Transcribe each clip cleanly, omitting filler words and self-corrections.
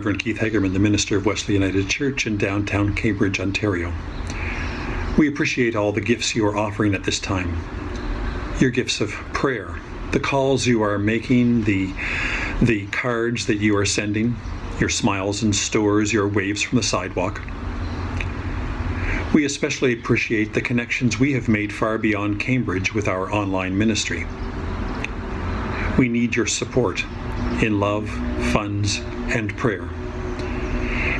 Reverend Keith Hagerman, the minister of Wesley United Church in downtown Cambridge, Ontario. We appreciate all the gifts you are offering at this time. Your gifts of prayer, the calls you are making, the cards that you are sending, your smiles in stores, your waves from the sidewalk. We especially appreciate the connections we have made far beyond Cambridge with our online ministry. We need your support in love, funds, and prayer.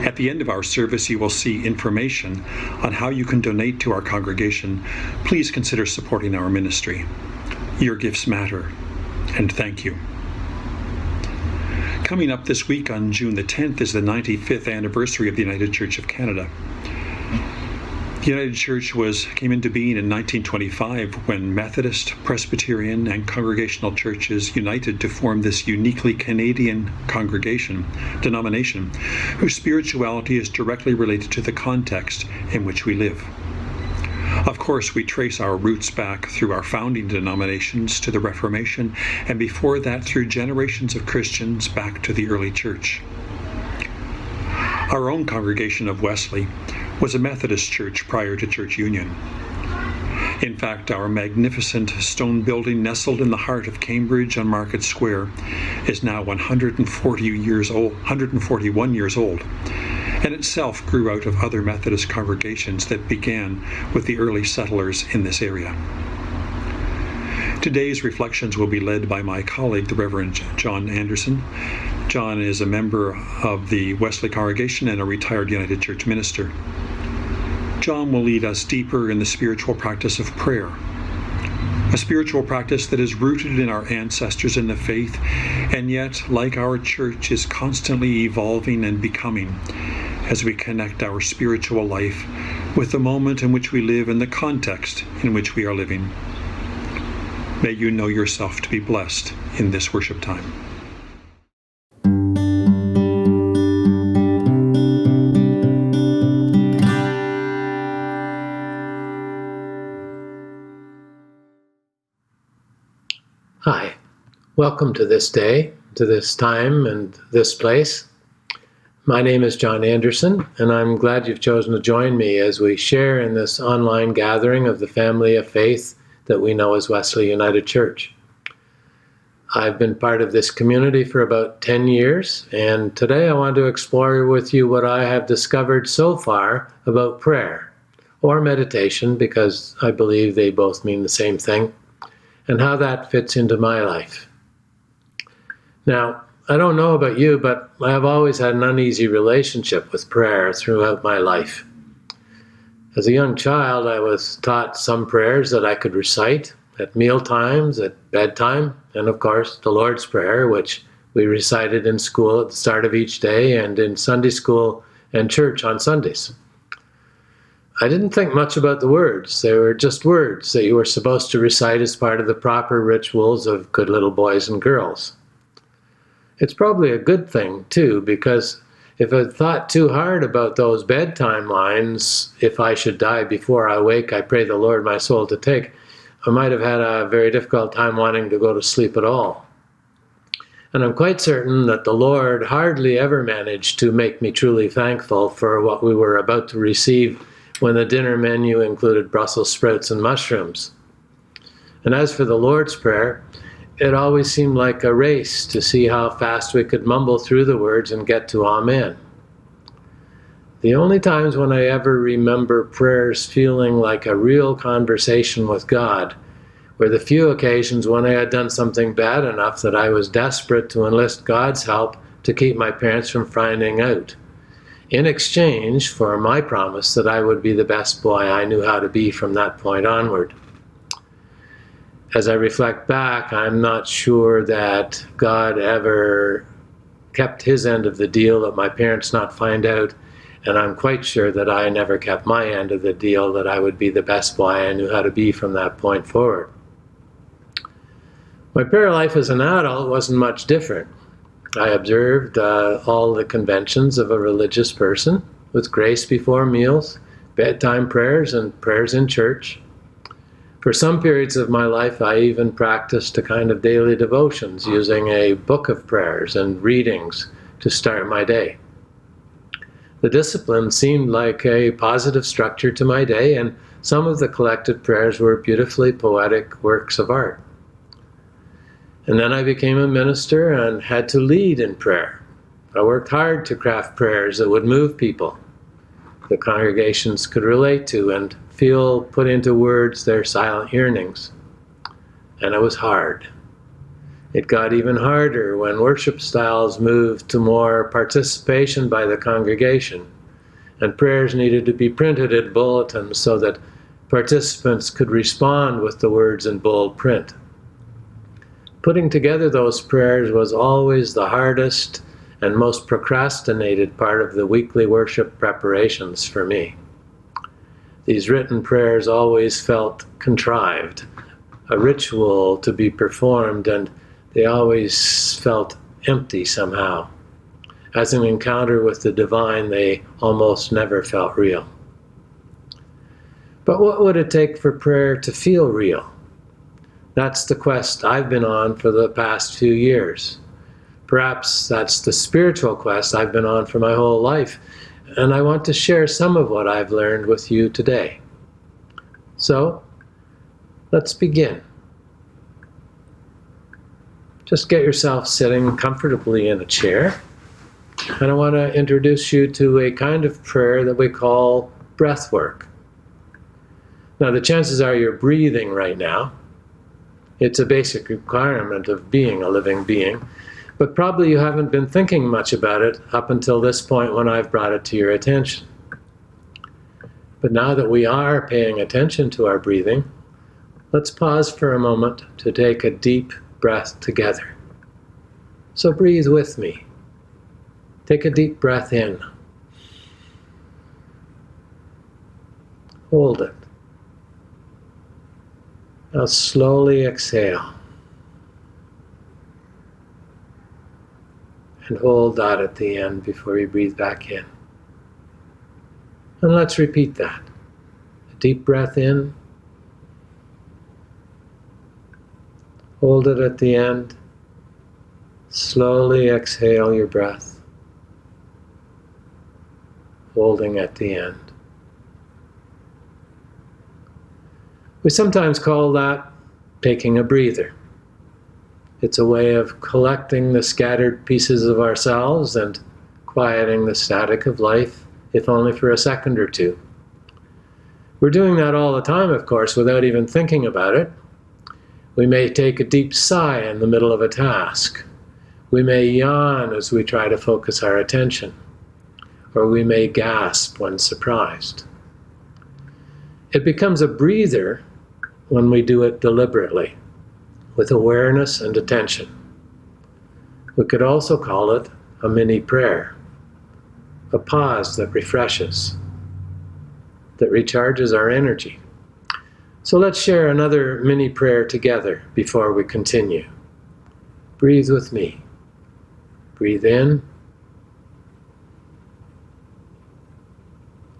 At the end of our service, you will see information on how you can donate to our congregation. Please consider supporting our ministry. Your gifts matter, and thank you. Coming up this week on June the 10th is the 95th anniversary of the United Church of Canada. The United Church came into being in 1925 when Methodist, Presbyterian, and Congregational churches united to form this uniquely Canadian denomination, whose spirituality is directly related to the context in which we live. Of course, we trace our roots back through our founding denominations to the Reformation, and before that through generations of Christians back to the early church. Our own congregation of Wesley was a Methodist church prior to church union. In fact, our magnificent stone building nestled in the heart of Cambridge on Market Square is now 141 years old, and itself grew out of other Methodist congregations that began with the early settlers in this area. Today's reflections will be led by my colleague, the Reverend John Anderson. John is a member of the Wesley congregation and a retired United Church minister. John will lead us deeper in the spiritual practice of prayer, a spiritual practice that is rooted in our ancestors in the faith, and yet, like our church, is constantly evolving and becoming as we connect our spiritual life with the moment in which we live and the context in which we are living. May you know yourself to be blessed in this worship time. Hi, welcome to this day, to this time and this place. My name is John Anderson, and I'm glad you've chosen to join me as we share in this online gathering of the family of faith that we know as Wesley United Church. I've been part of this community for about 10 years, and today I want to explore with you what I have discovered so far about prayer, or meditation, because I believe they both mean the same thing, and how that fits into my life. Now, I don't know about you, but I have always had an uneasy relationship with prayer throughout my life. As a young child, I was taught some prayers that I could recite at meal times, at bedtime, and of course, the Lord's Prayer, which we recited in school at the start of each day and in Sunday school and church on Sundays. I didn't think much about the words. They were just words that you were supposed to recite as part of the proper rituals of good little boys and girls. It's probably a good thing, too, because if I thought too hard about those bedtime lines, if I should die before I wake, I pray the Lord my soul to take, I might have had a very difficult time wanting to go to sleep at all. And I'm quite certain that the Lord hardly ever managed to make me truly thankful for what we were about to receive when the dinner menu included Brussels sprouts and mushrooms. And as for the Lord's Prayer, it always seemed like a race to see how fast we could mumble through the words and get to Amen. The only times when I ever remember prayers feeling like a real conversation with God were the few occasions when I had done something bad enough that I was desperate to enlist God's help to keep my parents from finding out, in exchange for my promise that I would be the best boy I knew how to be from that point onward. As I reflect back, I'm not sure that God ever kept his end of the deal that my parents not find out, and I'm quite sure that I never kept my end of the deal that I would be the best boy I knew how to be from that point forward. My prayer life as an adult wasn't much different. I observed all the conventions of a religious person, with grace before meals, bedtime prayers, and prayers in church. For some periods of my life, I even practiced a kind of daily devotions using a book of prayers and readings to start my day. The discipline seemed like a positive structure to my day, and some of the collected prayers were beautifully poetic works of art. And then I became a minister and had to lead in prayer. I worked hard to craft prayers that would move people, the congregations could relate to and feel put into words their silent yearnings. And it was hard. It got even harder when worship styles moved to more participation by the congregation, and prayers needed to be printed in bulletins so that participants could respond with the words in bold print. Putting together those prayers was always the hardest and most procrastinated part of the weekly worship preparations for me. These written prayers always felt contrived, a ritual to be performed, and they always felt empty somehow. As an encounter with the divine, they almost never felt real. But what would it take for prayer to feel real? That's the quest I've been on for the past few years. Perhaps that's the spiritual quest I've been on for my whole life, and I want to share some of what I've learned with you today. So, let's begin. Just get yourself sitting comfortably in a chair, and I want to introduce you to a kind of prayer that we call breath work. Now, the chances are you're breathing right now. It's a basic requirement of being a living being, but probably you haven't been thinking much about it up until this point when I've brought it to your attention. But now that we are paying attention to our breathing, let's pause for a moment to take a deep breath together. So breathe with me. Take a deep breath in. Hold it. Now slowly exhale. And hold that at the end before you breathe back in. And let's repeat that. A deep breath in. Hold it at the end. Slowly exhale your breath. Holding at the end. We sometimes call that taking a breather. It's a way of collecting the scattered pieces of ourselves and quieting the static of life, if only for a second or two. We're doing that all the time, of course, without even thinking about it. We may take a deep sigh in the middle of a task. We may yawn as we try to focus our attention, or we may gasp when surprised. It becomes a breather when we do it deliberately, with awareness and attention. We could also call it a mini prayer, a pause that refreshes, that recharges our energy. So let's share another mini prayer together before we continue. Breathe with me. Breathe in.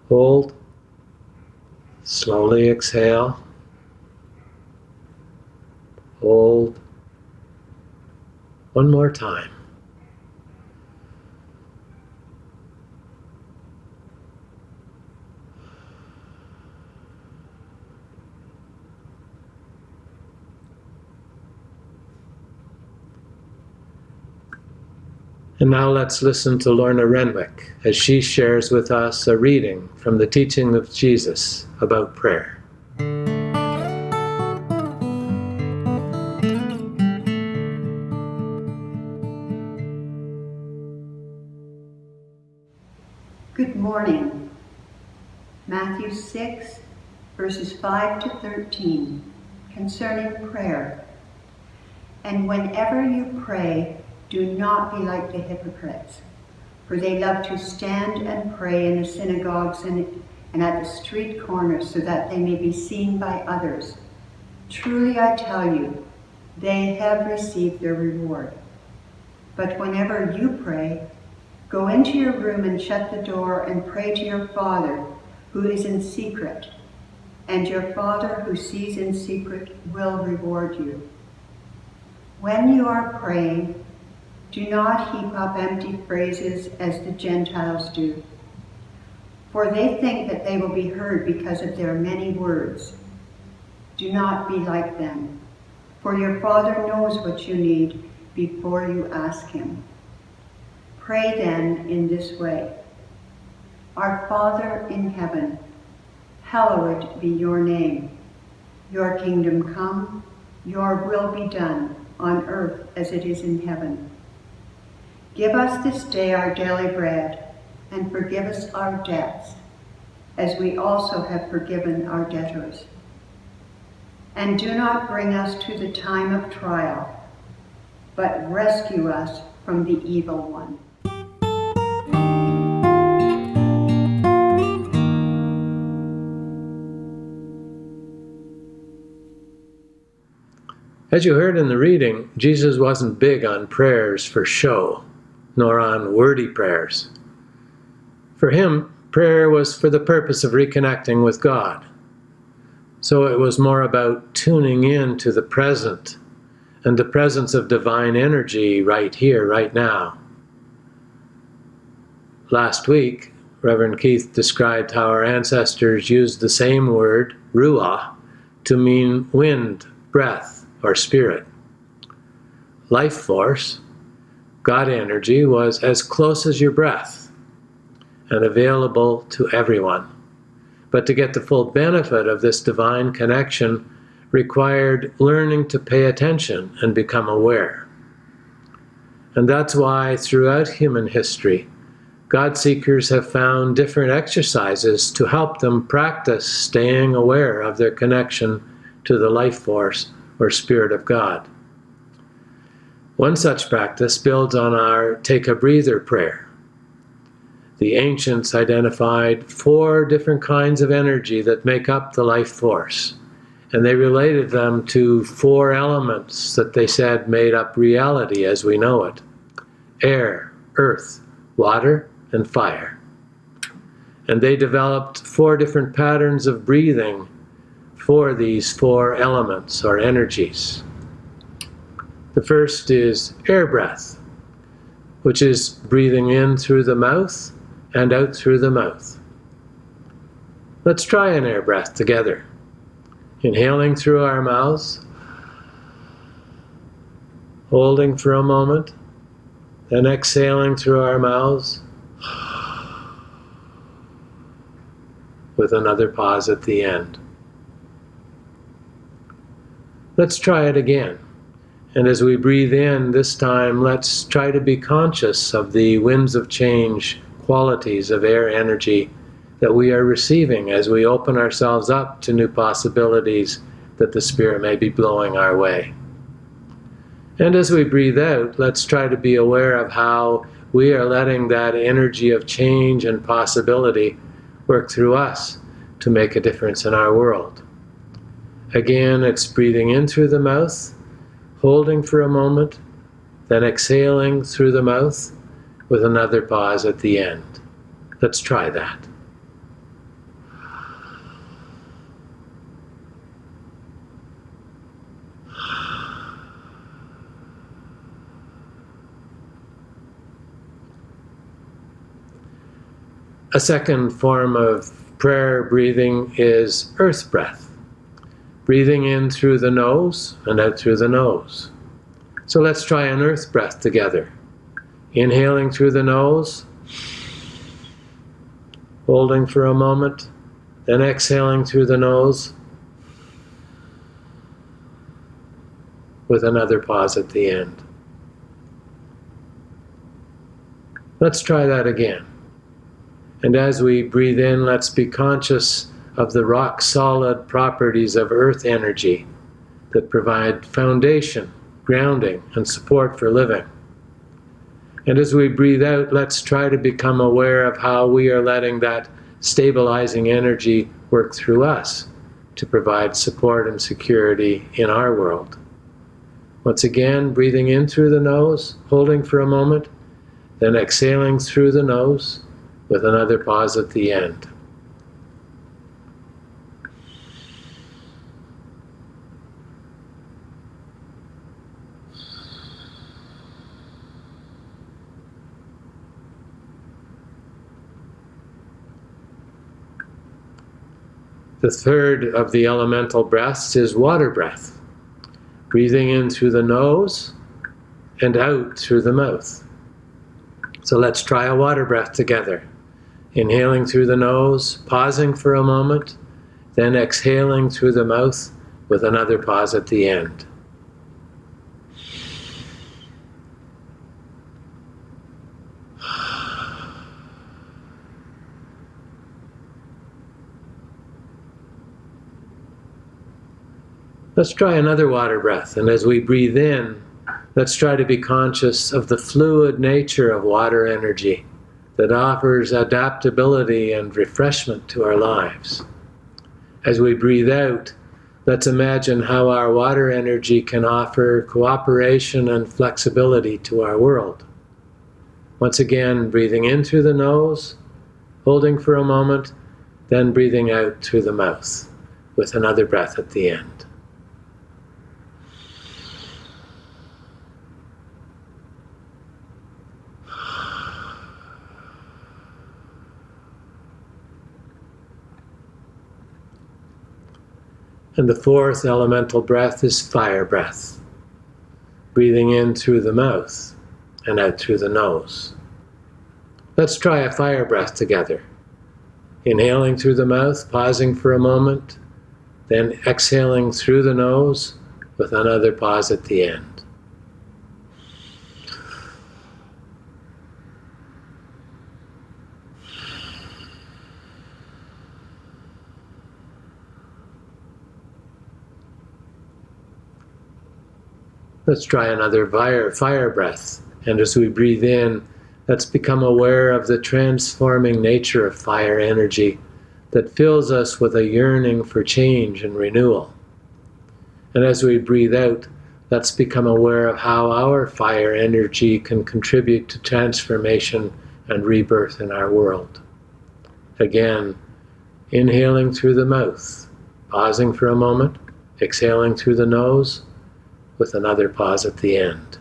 Hold. Slowly exhale. Hold. One more time. And now let's listen to Lorna Renwick as she shares with us a reading from the teaching of Jesus about prayer. Good morning. Matthew 6, verses 5 to 13, concerning prayer. And whenever you pray, do not be like the hypocrites, for they love to stand and pray in the synagogues and at the street corners so that they may be seen by others. Truly I tell you, they have received their reward. But whenever you pray, go into your room and shut the door and pray to your Father who is in secret, and your Father who sees in secret will reward you. When you are praying, do not heap up empty phrases as the Gentiles do, for they think that they will be heard because of their many words. Do not be like them, for your Father knows what you need before you ask him. Pray then in this way. Our Father in heaven, hallowed be your name. Your kingdom come, your will be done on earth as it is in heaven. Give us this day our daily bread, and forgive us our debts, as we also have forgiven our debtors. And do not bring us to the time of trial, but rescue us from the evil one. As you heard in the reading, Jesus wasn't big on prayers for show, nor on wordy prayers. For him, prayer was for the purpose of reconnecting with God. So it was more about tuning in to the present and the presence of divine energy right here, right now. Last week, Reverend Keith described how our ancestors used the same word, ruah, to mean wind, breath, or spirit. Life force, God energy, was as close as your breath and available to everyone. But to get the full benefit of this divine connection required learning to pay attention and become aware. And that's why throughout human history, God seekers have found different exercises to help them practice staying aware of their connection to the life force or Spirit of God. One such practice builds on our take a breather prayer. The ancients identified 4 different kinds of energy that make up the life force, and they related them to 4 elements that they said made up reality as we know it: air, earth, water, and fire. And they developed 4 different patterns of breathing for these 4 elements or energies. The first is air breath, which is breathing in through the mouth and out through the mouth. Let's try an air breath together. Inhaling through our mouths, holding for a moment, then exhaling through our mouths, with another pause at the end. Let's try it again. And as we breathe in this time, let's try to be conscious of the winds of change qualities of air energy that we are receiving as we open ourselves up to new possibilities that the Spirit may be blowing our way. And as we breathe out, let's try to be aware of how we are letting that energy of change and possibility work through us to make a difference in our world. Again, it's breathing in through the mouth, holding for a moment, then exhaling through the mouth with another pause at the end. Let's try that. A second form of prayer breathing is earth breath. Breathing in through the nose and out through the nose. So let's try an earth breath together. Inhaling through the nose, holding for a moment, then exhaling through the nose with another pause at the end. Let's try that again. And as we breathe in, let's be conscious of the rock-solid properties of earth energy that provide foundation, grounding, and support for living. And as we breathe out, let's try to become aware of how we are letting that stabilizing energy work through us to provide support and security in our world. Once again, breathing in through the nose, holding for a moment, then exhaling through the nose with another pause at the end. The third of the elemental breaths is water breath, breathing in through the nose and out through the mouth. So let's try a water breath together. Inhaling through the nose, pausing for a moment, then exhaling through the mouth with another pause at the end. Let's try another water breath, and as we breathe in, let's try to be conscious of the fluid nature of water energy that offers adaptability and refreshment to our lives. As we breathe out, let's imagine how our water energy can offer cooperation and flexibility to our world. Once again, breathing in through the nose, holding for a moment, then breathing out through the mouth with another breath at the end. And the fourth elemental breath is fire breath, breathing in through the mouth and out through the nose. Let's try a fire breath together. Inhaling through the mouth, pausing for a moment, then exhaling through the nose with another pause at the end. Let's try another fire breath. And as we breathe in, let's become aware of the transforming nature of fire energy that fills us with a yearning for change and renewal. And as we breathe out, let's become aware of how our fire energy can contribute to transformation and rebirth in our world. Again, inhaling through the mouth, pausing for a moment, exhaling through the nose, with another pause at the end.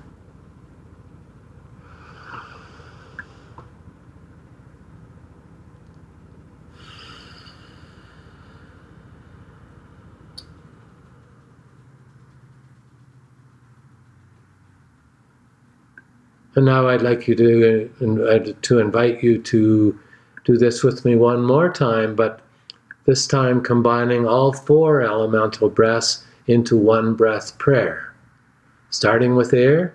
And now I'd like you to invite you to do this with me one more time, but this time combining all four elemental breaths into one breath prayer. Starting with air,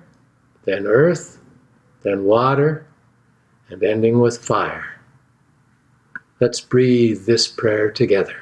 then earth, then water, and ending with fire. Let's breathe this prayer together.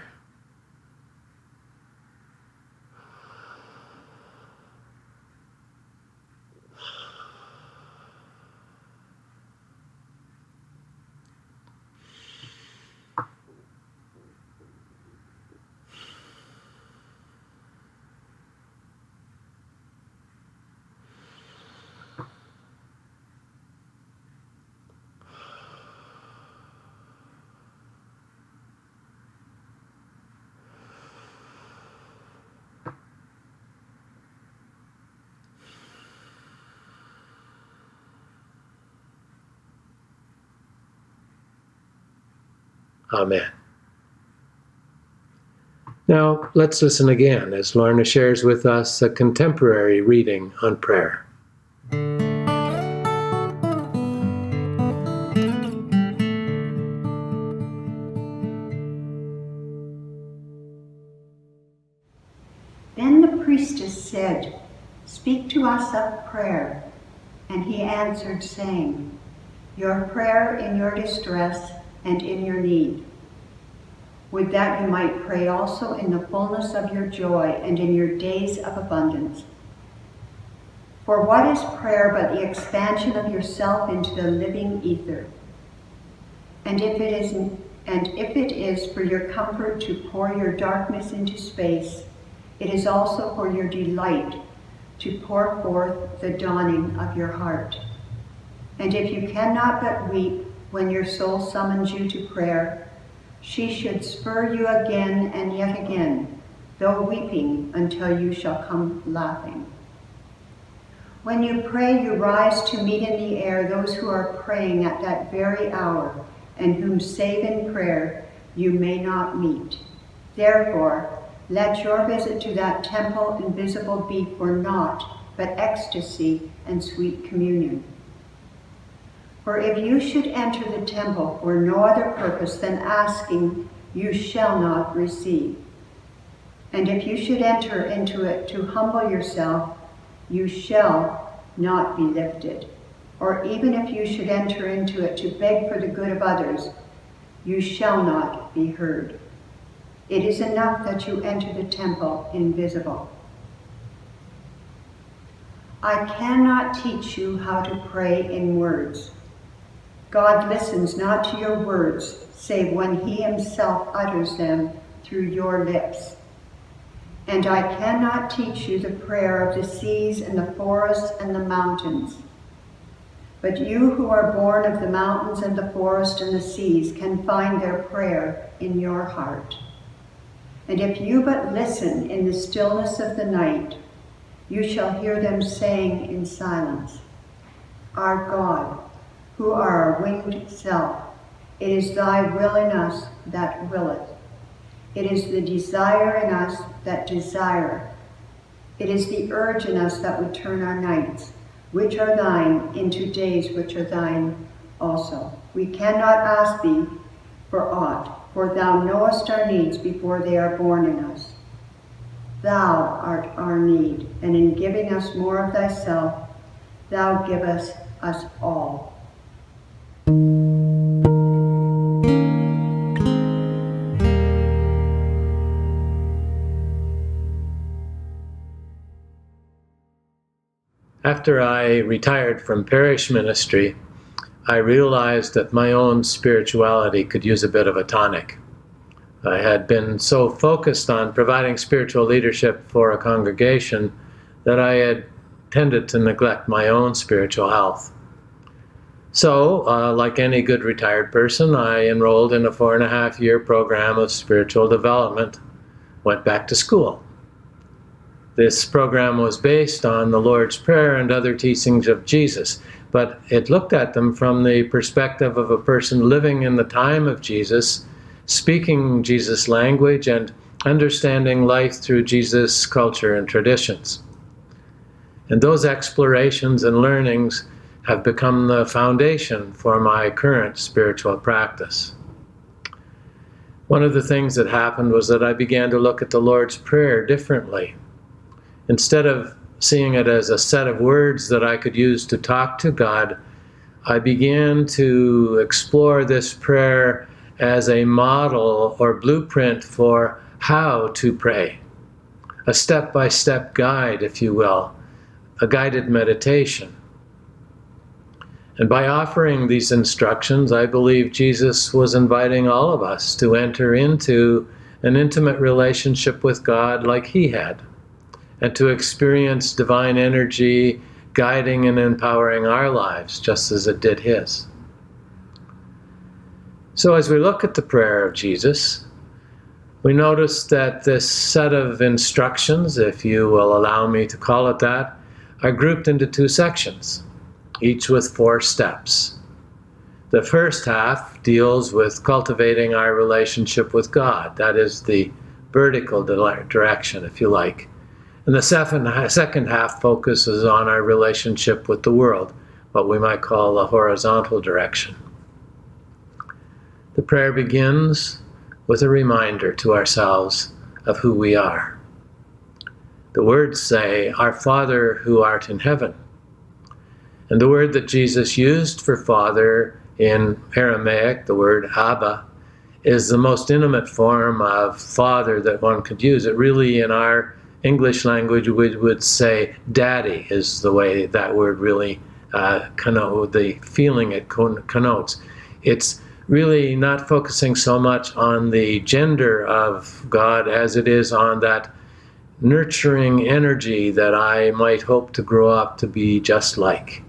Amen. Now, let's listen again as Lorna shares with us a contemporary reading on prayer. Then the priestess said, "Speak to us of prayer." And he answered, saying, "Your prayer in your distress and in your need. Would that you might pray also in the fullness of your joy and in your days of abundance. For what is prayer but the expansion of yourself into the living ether? And if it is for your comfort to pour your darkness into space, it is also for your delight to pour forth the dawning of your heart. And if you cannot but weep when your soul summons you to prayer, she should spur you again and yet again, though weeping, until you shall come laughing. When you pray, you rise to meet in the air those who are praying at that very hour, and whom, save in prayer, you may not meet. Therefore, let your visit to that temple invisible be for naught but ecstasy and sweet communion. For if you should enter the temple for no other purpose than asking, you shall not receive. And if you should enter into it to humble yourself, you shall not be lifted. Or even if you should enter into it to beg for the good of others, you shall not be heard. It is enough that you enter the temple invisible. I cannot teach you how to pray in words. God listens not to your words, save when he himself utters them through your lips. And I cannot teach you the prayer of the seas and the forests and the mountains. But you who are born of the mountains and the forest and the seas can find their prayer in your heart. And if you but listen in the stillness of the night, you shall hear them saying in silence, Our God, who are our winged self, it is thy will in us that willeth. It is the desire in us that desireth. It is the urge in us that would turn our nights, which are thine, into days which are thine also. We cannot ask thee for aught, for thou knowest our needs before they are born in us. Thou art our need, and in giving us more of thyself, thou givest us all. After I retired from parish ministry, I realized that my own spirituality could use a bit of a tonic. I had been so focused on providing spiritual leadership for a congregation that I had tended to neglect my own spiritual health. So, like any good retired person, I enrolled in a 4.5-year program of spiritual development, went back to school. This program was based on the Lord's Prayer and other teachings of Jesus, but it looked at them from the perspective of a person living in the time of Jesus, speaking Jesus' language and understanding life through Jesus' culture and traditions. And those explorations and learnings have become the foundation for my current spiritual practice. One of the things that happened was that I began to look at the Lord's Prayer differently. Instead of seeing it as a set of words that I could use to talk to God, I began to explore this prayer as a model or blueprint for how to pray. A step-by-step guide, if you will, a guided meditation. And by offering these instructions, I believe Jesus was inviting all of us to enter into an intimate relationship with God like he had, and to experience divine energy guiding and empowering our lives just as it did his. So as we look at the prayer of Jesus, we notice that this set of instructions, if you will allow me to call it that, are grouped into 2 sections, each with 4 steps. The first half deals with cultivating our relationship with God. That is the vertical direction, if you like. And the second half focuses on our relationship with the world, what we might call the horizontal direction. The prayer begins with a reminder to ourselves of who we are. The words say, Our Father who art in heaven. And the word that Jesus used for Father in Aramaic, the word Abba, is the most intimate form of Father that one could use. It really, in our English language, we would say Daddy is the way that word really connotes, the feeling it connotes. It's really not focusing so much on the gender of God as it is on that nurturing energy that I might hope to grow up to be just like.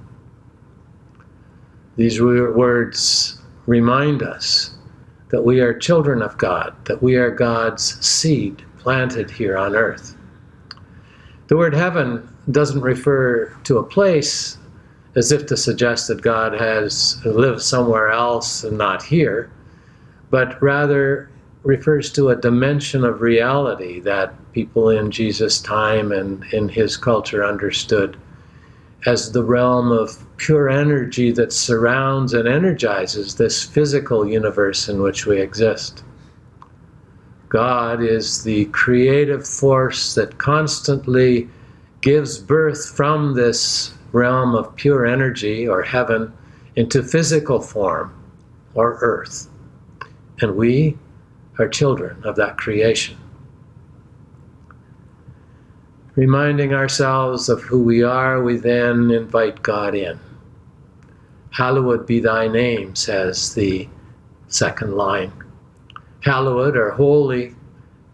These words remind us that we are children of God, that we are God's seed planted here on earth. The word heaven doesn't refer to a place as if to suggest that God has lived somewhere else and not here, but rather refers to a dimension of reality that people in Jesus' time and in his culture understood as the realm of pure energy that surrounds and energizes this physical universe in which we exist. God is the creative force that constantly gives birth from this realm of pure energy, or heaven, into physical form, or earth. And we are children of that creation. Reminding ourselves of who we are, we then invite God in. Hallowed be thy name, says the second line. Hallowed, or holy,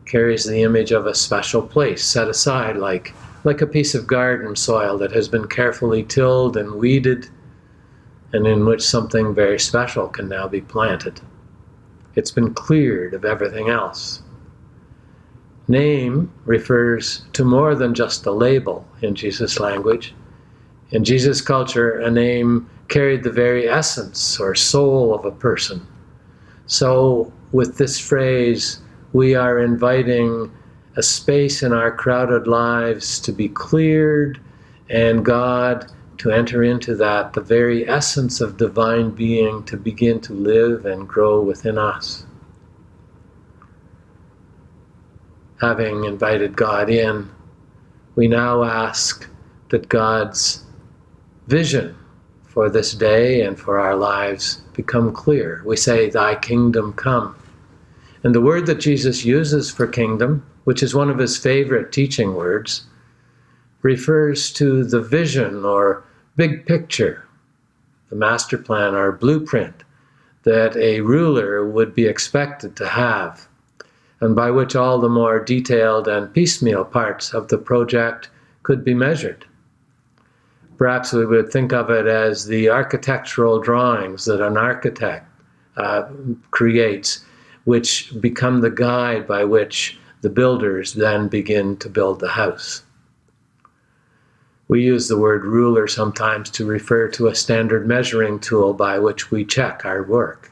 carries the image of a special place set aside like a piece of garden soil that has been carefully tilled and weeded, and in which something very special can now be planted. It's been cleared of everything else. Name refers to more than just a label in Jesus' language. In Jesus' culture, a name carried the very essence or soul of a person. So with this phrase, we are inviting a space in our crowded lives to be cleared, and God to enter into that, the very essence of divine being, to begin to live and grow within us. Having invited God in, we now ask that God's vision for this day and for our lives become clear. We say, thy kingdom come. And the word that Jesus uses for kingdom, which is one of his favorite teaching words, refers to the vision or big picture, the master plan or blueprint that a ruler would be expected to have, and by which all the more detailed and piecemeal parts of the project could be measured. Perhaps we would think of it as the architectural drawings that an architect creates, which become the guide by which the builders then begin to build the house. We use the word ruler sometimes to refer to a standard measuring tool by which we check our work.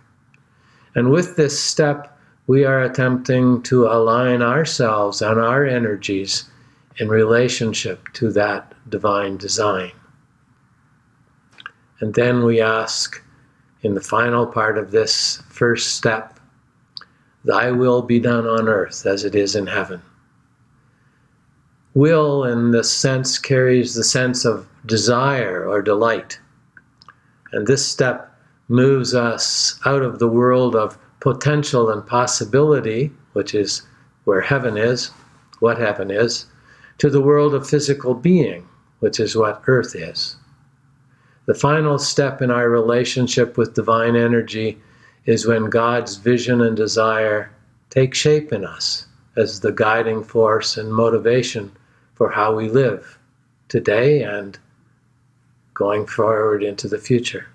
And with this step, we are attempting to align ourselves and our energies in relationship to that divine design. And then we ask, in the final part of this first step, thy will be done on earth as it is in heaven. Will, in this sense, carries the sense of desire or delight. And this step moves us out of the world of potential and possibility, which is where heaven is, what heaven is, to the world of physical being, which is what earth is. The final step in our relationship with divine energy is when God's vision and desire take shape in us as the guiding force and motivation for how we live today and going forward into the future.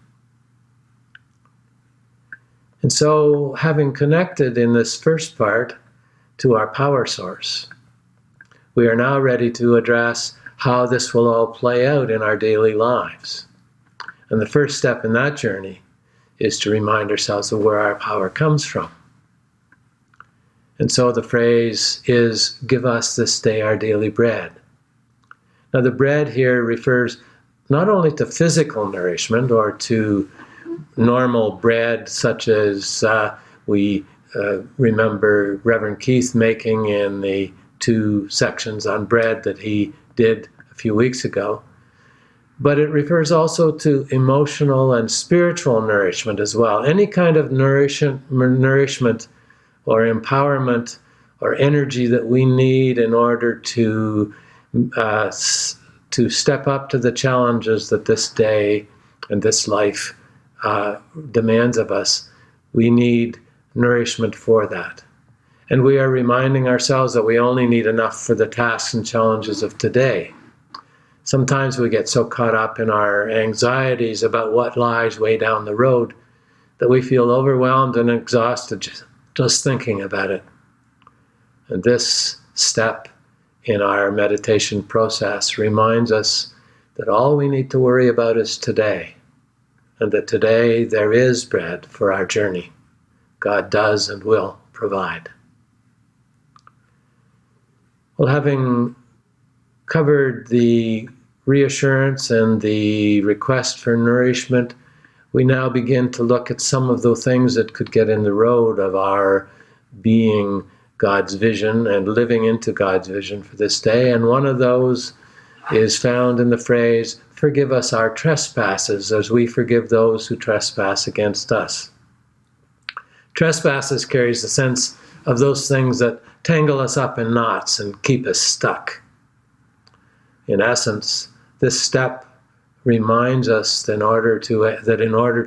And so, having connected in this first part to our power source, we are now ready to address how this will all play out in our daily lives. And the first step in that journey is to remind ourselves of where our power comes from. And so the phrase is, give us this day our daily bread. Now the bread here refers not only to physical nourishment or to normal bread such as we remember Reverend Keith making in the 2 sections on bread that he did a few weeks ago, but it refers also to emotional and spiritual nourishment as well. Any kind of nourishment or empowerment or energy that we need in order to step up to the challenges that this day and this life demands of us, we need nourishment for that. And we are reminding ourselves that we only need enough for the tasks and challenges of today. Sometimes we get so caught up in our anxieties about what lies way down the road that we feel overwhelmed and exhausted just thinking about it. And this step in our meditation process reminds us that all we need to worry about is today, and that today there is bread for our journey. God does and will provide. Well, having covered the reassurance and the request for nourishment, we now begin to look at some of the things that could get in the road of our being God's vision and living into God's vision for this day. And one of those is found in the phrase, "Forgive us our trespasses as we forgive those who trespass against us." Trespasses carries the sense of those things that tangle us up in knots and keep us stuck. In essence, this step reminds us that in order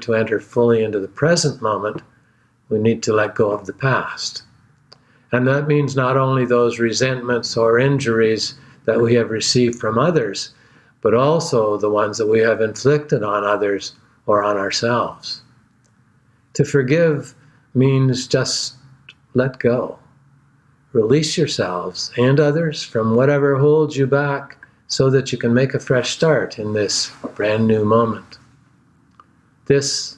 to enter fully into the present moment, we need to let go of the past. And that means not only those resentments or injuries that we have received from others, but also the ones that we have inflicted on others or on ourselves. To forgive means just let go. Release yourselves and others from whatever holds you back so that you can make a fresh start in this brand new moment. This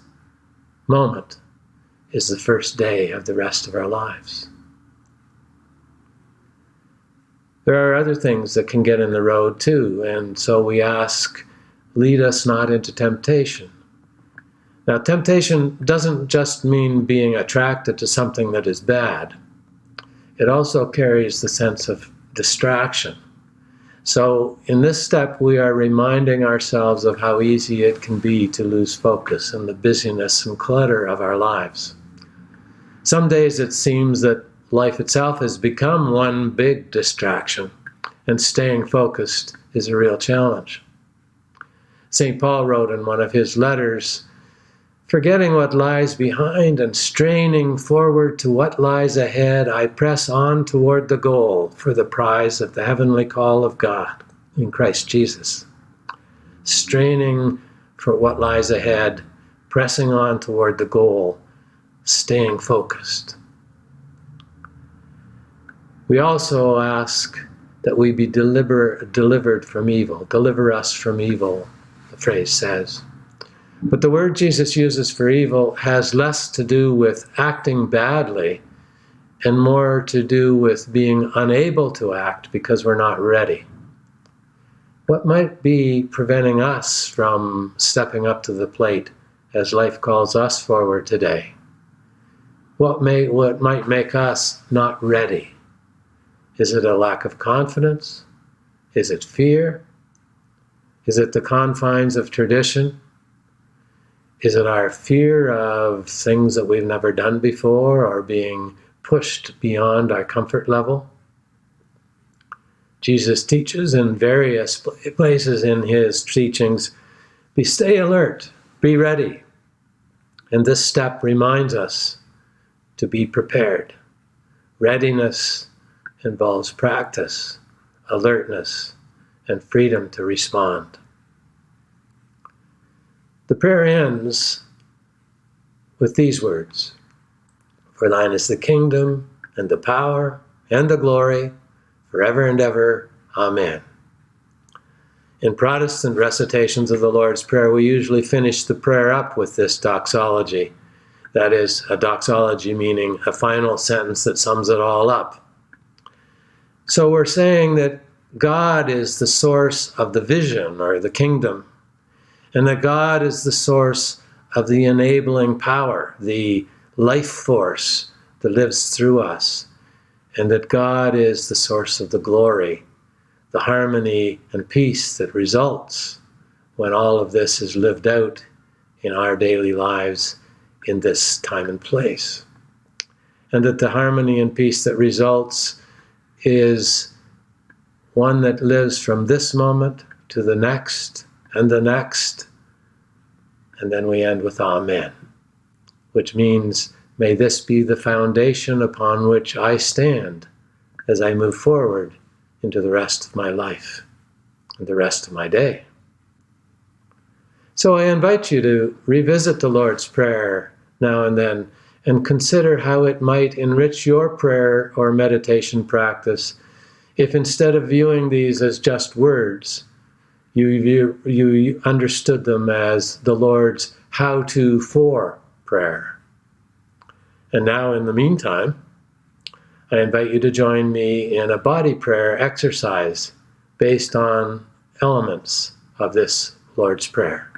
moment is the first day of the rest of our lives. There are other things that can get in the road too, and so we ask, lead us not into temptation. Now, temptation doesn't just mean being attracted to something that is bad. It also carries the sense of distraction. So in this step, we are reminding ourselves of how easy it can be to lose focus in the busyness and clutter of our lives. Some days it seems that life itself has become one big distraction, and staying focused is a real challenge. St. Paul wrote in one of his letters, "Forgetting what lies behind and straining forward to what lies ahead, I press on toward the goal for the prize of the heavenly call of God in Christ Jesus." Straining for what lies ahead, pressing on toward the goal, staying focused. We also ask that we be delivered from evil. Deliver us from evil, the phrase says. But the word Jesus uses for evil has less to do with acting badly and more to do with being unable to act because we're not ready. What might be preventing us from stepping up to the plate as life calls us forward today? What might make us not ready? Is it a lack of confidence? Is it fear? Is it the confines of tradition? Is it our fear of things that we've never done before or being pushed beyond our comfort level? Jesus teaches in various places in his teachings, stay alert, be ready. And this step reminds us to be prepared. Readiness involves practice, alertness, and freedom to respond. The prayer ends with these words, "For thine is the kingdom, and the power, and the glory, forever and ever. Amen." In Protestant recitations of the Lord's Prayer, we usually finish the prayer up with this doxology. That is, a doxology meaning a final sentence that sums it all up. So we're saying that God is the source of the vision or the kingdom, and that God is the source of the enabling power, the life force that lives through us, and that God is the source of the glory, the harmony and peace that results when all of this is lived out in our daily lives in this time and place. And that the harmony and peace that results is one that lives from this moment to the next, and then we end with Amen, which means, may this be the foundation upon which I stand as I move forward into the rest of my life and the rest of my day. So I invite you to revisit the Lord's Prayer now and then and consider how it might enrich your prayer or meditation practice if instead of viewing these as just words, you understood them as the Lord's how-to for prayer. And now, in the meantime, I invite you to join me in a body prayer exercise based on elements of this Lord's Prayer.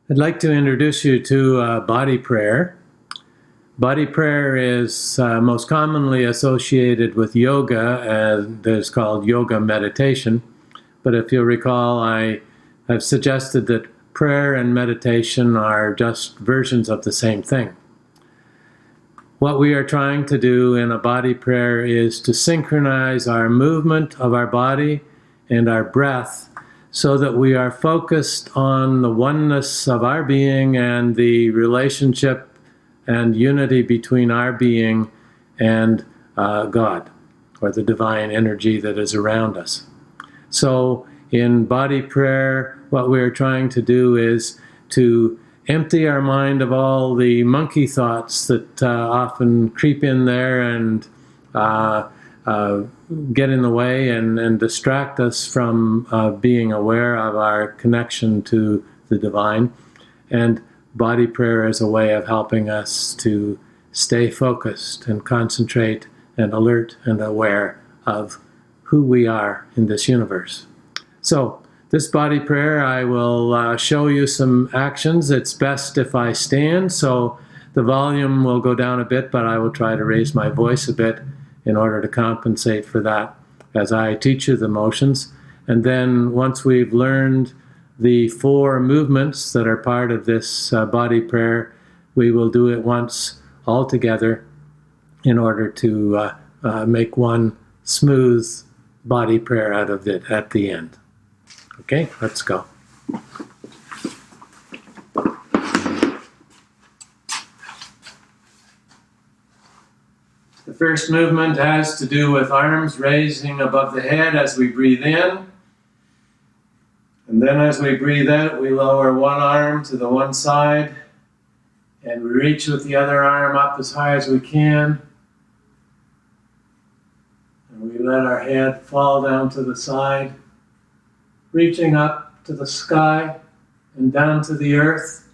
I'd like to introduce you to body prayer. Body prayer is most commonly associated with yoga, and it's called yoga meditation. But if you'll recall, I have suggested that prayer and meditation are just versions of the same thing. What we are trying to do in a body prayer is to synchronize our movement of our body and our breath so that we are focused on the oneness of our being and the relationship and unity between our being and God, or the divine energy that is around us. So in body prayer, what we're trying to do is to empty our mind of all the monkey thoughts that often creep in there and get in the way and distract us from being aware of our connection to the divine. And body prayer is a way of helping us to stay focused and concentrate and alert and aware of who we are in this universe. So this body prayer, I will show you some actions. It's best if I stand, so the volume will go down a bit, but I will try to raise my voice a bit in order to compensate for that as I teach you the motions. And then once we've learned the 4 movements that are part of this body prayer, we will do it once all together in order to make one smooth body prayer out of it at the end. Okay, let's go. The first movement has to do with arms raising above the head as we breathe in. And then as we breathe out, we lower one arm to the one side and we reach with the other arm up as high as we can. And we let our head fall down to the side, reaching up to the sky and down to the earth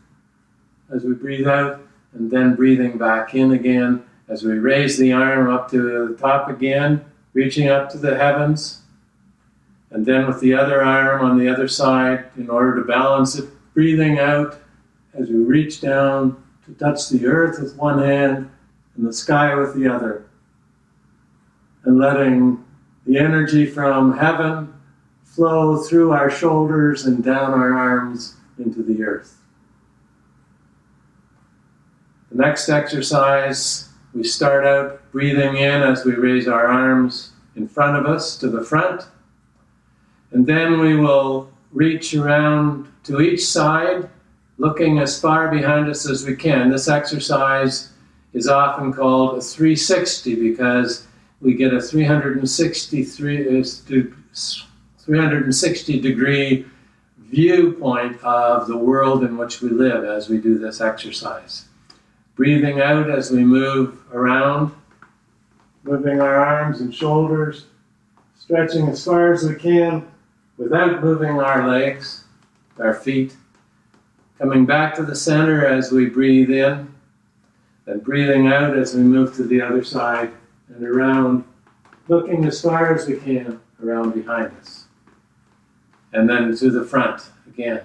as we breathe out, and then breathing back in again as we raise the arm up to the top again, reaching up to the heavens, and then with the other arm on the other side in order to balance it, breathing out as we reach down to touch the earth with one hand and the sky with the other, and letting the energy from heaven flow through our shoulders and down our arms into the earth. The next exercise, we start out breathing in as we raise our arms in front of us to the front. And then we will reach around to each side, looking as far behind us as we can. This exercise is often called a 360 because we get a 360 degree viewpoint of the world in which we live as we do this exercise. Breathing out as we move around, moving our arms and shoulders, stretching as far as we can without moving our legs, our feet. Coming back to the center as we breathe in, and breathing out as we move to the other side and around, looking as far as we can around behind us. And then to the front again.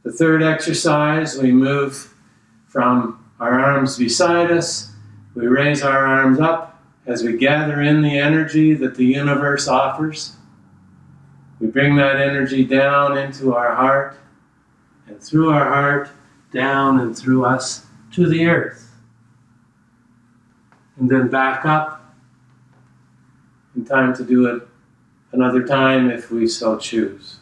The third exercise, we move from our arms beside us, we raise our arms up as we gather in the energy that the universe offers. We bring that energy down into our heart, and through our heart, down and through us to the earth. And then back up, in time to do it another time if we so choose.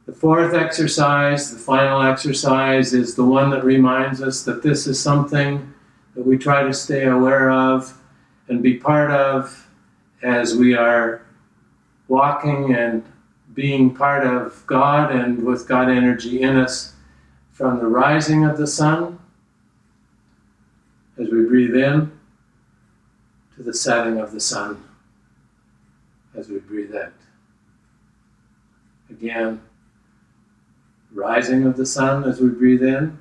The fourth exercise, the final exercise, is the one that reminds us that this is something that we try to stay aware of and be part of as we are walking and being part of God and with God energy in us from the rising of the sun as we breathe in to the setting of the sun as we breathe out. Again, rising of the sun as we breathe in,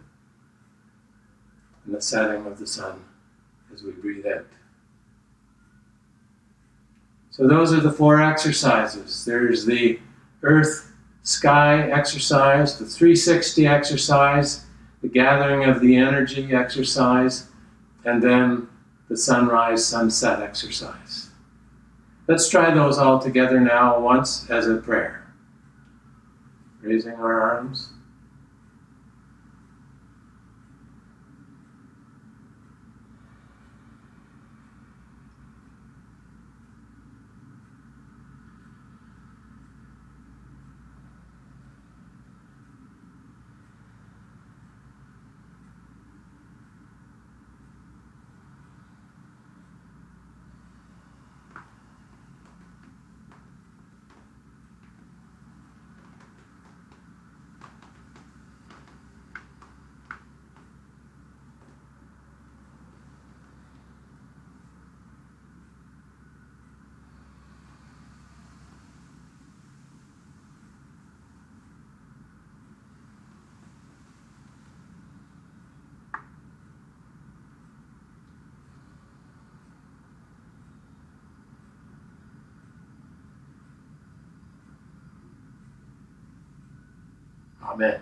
and the setting of the sun as we breathe out. So those are the 4 exercises. There's the earth, sky exercise, the 360 exercise, the gathering of the energy exercise, and then the sunrise, sunset exercise. Let's try those all together now once as a prayer. Raising our arms. Amen.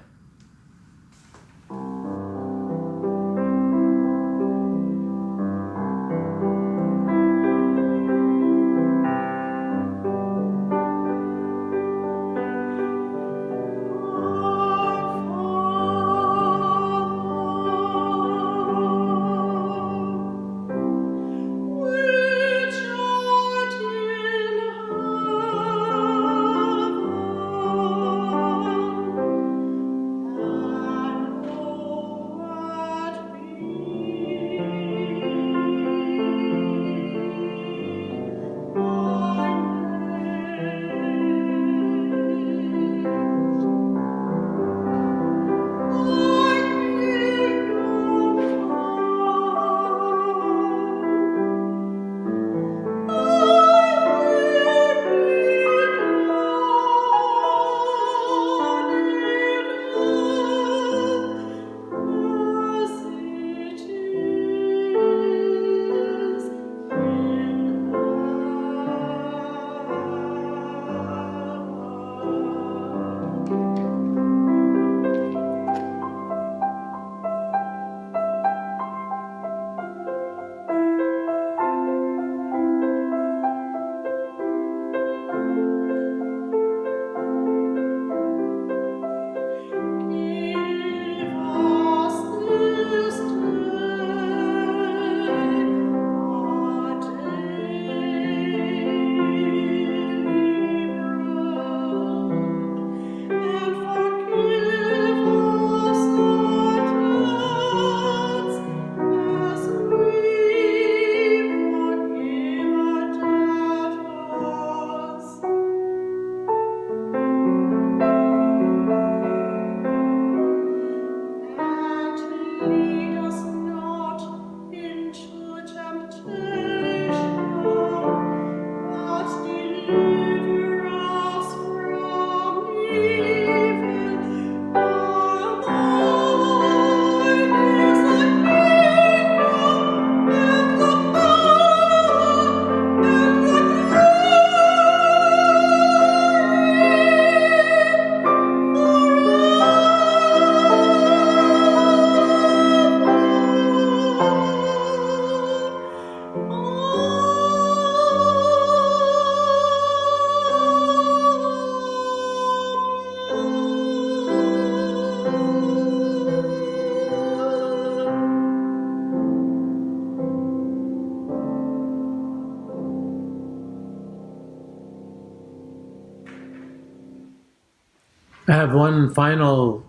I have one final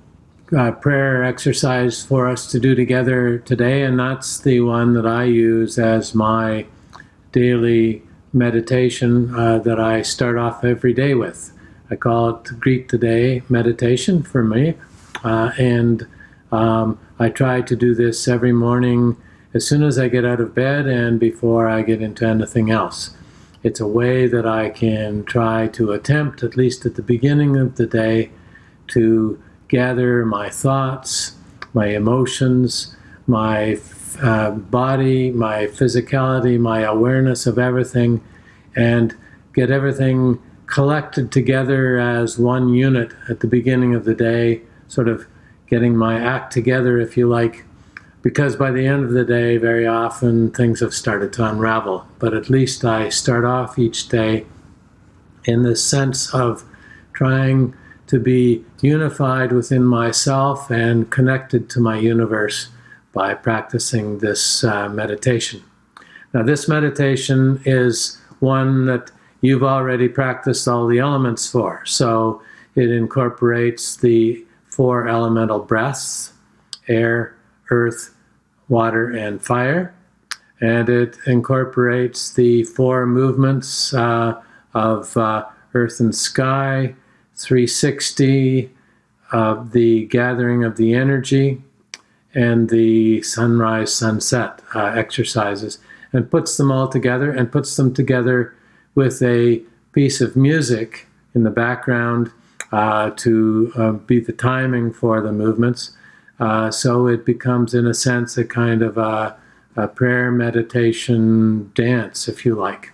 prayer exercise for us to do together today, and that's the one that I use as my daily meditation that I start off every day with. I call it Greet the Day meditation for me, and I try to do this every morning as soon as I get out of bed and before I get into anything else. It's a way that I can try to attempt, at least at the beginning of the day, to gather my thoughts, my emotions, my body, my physicality, my awareness of everything, and get everything collected together as one unit at the beginning of the day, sort of getting my act together, if you like, because by the end of the day, very often things have started to unravel. But at least I start off each day in the sense of trying to be unified within myself and connected to my universe by practicing this meditation. Now, this meditation is one that you've already practiced all the elements for. So it incorporates the 4 elemental breaths: air, earth, water, and fire. And it incorporates the 4 movements of earth and sky, 360, the gathering of the energy, and the sunrise, sunset exercises, and puts them all together, and puts them together with a piece of music in the background to be the timing for the movements. So it becomes, in a sense, a kind of a prayer meditation dance, if you like.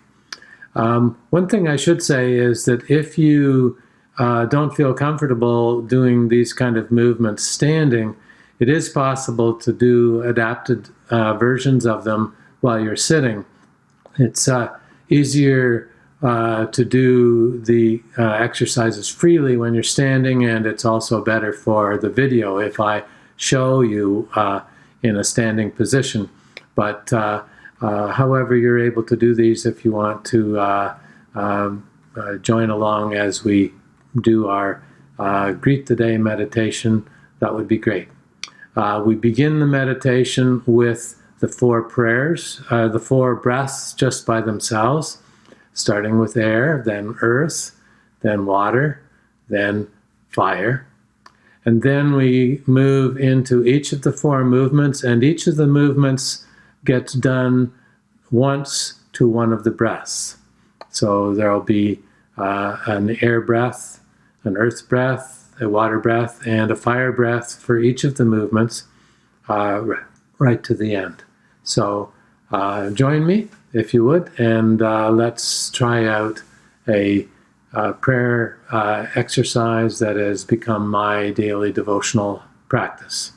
One thing I should say is that if you don't feel comfortable doing these kind of movements standing, it is possible to do adapted versions of them while you're sitting. It's easier to do the exercises freely when you're standing, and it's also better for the video if I show you in a standing position. But however, you're able to do these if you want to join along as we do our Greet the Day meditation. That would be great. We begin the meditation with the 4 prayers, the 4 breaths just by themselves, starting with air, then earth, then water, then fire. And then we move into each of the 4 movements, and each of the movements gets done once to one of the breaths. So there'll be an air breath, an earth breath, a water breath, and a fire breath for each of the movements right to the end. So join me, if you would, and let's try out a prayer exercise that has become my daily devotional practice.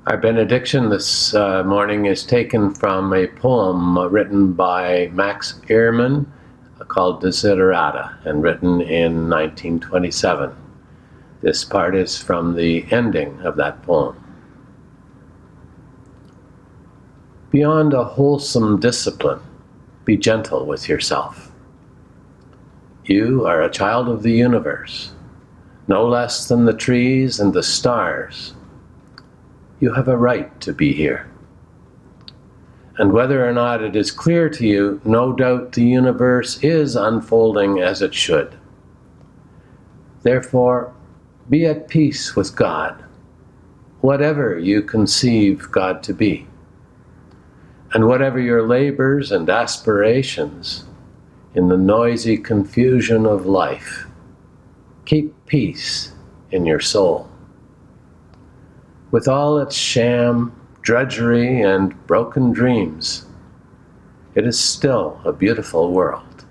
Our benediction this morning is taken from a poem written by Max Ehrmann called Desiderata and written in 1927. This part is from the ending of that poem. Beyond a wholesome discipline, be gentle with yourself. You are a child of the universe, no less than the trees and the stars. You have a right to be here. And whether or not it is clear to you, no doubt the universe is unfolding as it should. Therefore, be at peace with God, whatever you conceive God to be. And whatever your labors and aspirations in the noisy confusion of life, keep peace in your soul. With all its sham, drudgery, and broken dreams, it is still a beautiful world.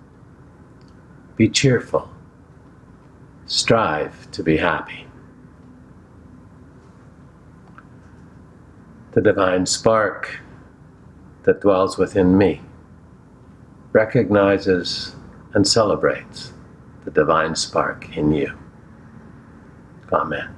Be cheerful. Strive to be happy. The divine spark that dwells within me recognizes and celebrates the divine spark in you. Amen.